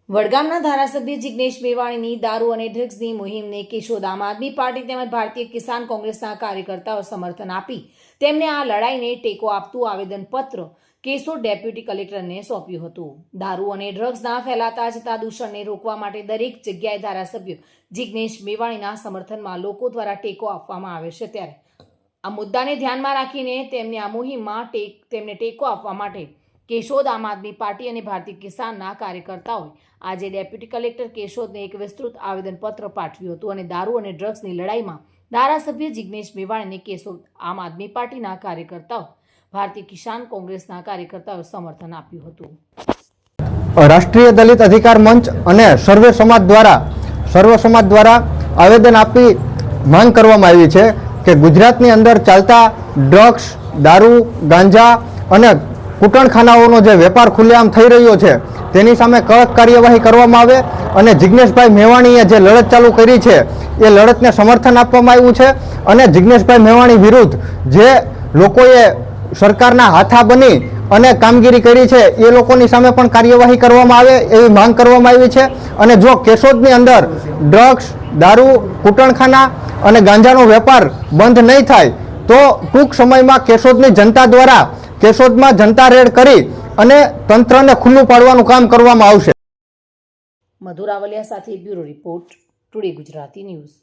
વડગામના ધારાસભ્ય જિગ્નેશ મેવાણીની દારૂ અને ડ્રગ્સની મુહિમને કેશોદ આમ આદમી પાર્ટી તેમજ ભારતીય કિસાન કોંગ્રેસના કાર્યકર્તાઓ સમર્થન આપી તેમને આ લડાઈને ટેકો આપતું આવેદનપત્ર કેશોદ ડેપ્યુટી કલેક્ટરને સોંપ્યું હતું. દારૂ અને ડ્રગ્સના ફેલાતા જતા દૂષણને રોકવા માટે દરેક જગ્યાએ ધારાસભ્ય જિગ્નેશ મેવાણીના સમર્થનમાં લોકો દ્વારા ટેકો આપવામાં આવે છે. ત્યારે આ મુદ્દાને ધ્યાનમાં રાખીને તેમની આ મુહિમમાં તેમને ટેકો આપવા માટે કેશોદ આમ આદમી પાર્ટી અને ભારતીય કિસાનના કાર્યકર્તાઓએ આજે ડેપ્યુટી કલેક્ટર કેશોદને એક વિસ્તૃત આવેદનપત્ર પાઠવ્યું હતું અને દારૂ અને ડ્રગ્સની લડાઈમાં ધારાસભ્ય જિગ્નેશ મેવાણીને કેશોદ આમ આદમી પાર્ટીના કાર્યકર્તાઓ ભારતીય કિસાન કોંગ્રેસના કાર્યકર્તાઓએ સમર્થન આપ્યું હતું. રાષ્ટ્રીય દલિત અધિકાર મંચ અને સર્વે સમાજ દ્વારા આવેદન આપી માંગ કરવામાં આવી છે કે ગુજરાતની અંદર ચાલતા ડ્રગ્સ, દારૂ, ગાંજા અને કૂટણખાનાઓનો જે વેપાર ખુલ્લેઆમ થઈ રહ્યો છે તેની સામે કડક કાર્યવાહી કરવામાં આવે અને જિગ્નેશભાઈ મેવાણીએ જે લડત ચાલુ કરી છે એ લડતને સમર્થન આપવામાં આવ્યું છે અને જિગ્નેશભાઈ મેવાણી વિરુદ્ધ જે લોકોએ સરકારના હાથા બની અને કામગીરી કરી છે એ લોકોની સામે પણ કાર્યવાહી કરવામાં આવે એવી માંગ કરવામાં આવી છે. અને જો કેશોદની અંદર ડ્રગ્સ, દારૂ, કૂટણખાના અને ગાંજાનો વેપાર બંધ નહીં થાય તો ટૂંક સમયમાં કેશોદની જનતા દ્વારા કેશોદમાં જનતા રેડ કરી અને તંત્રને ખુલ્લું પાડવાનું કામ કરવામાં આવશે. મધુરાવલિયા સાથે bureau report, today Gujarati news.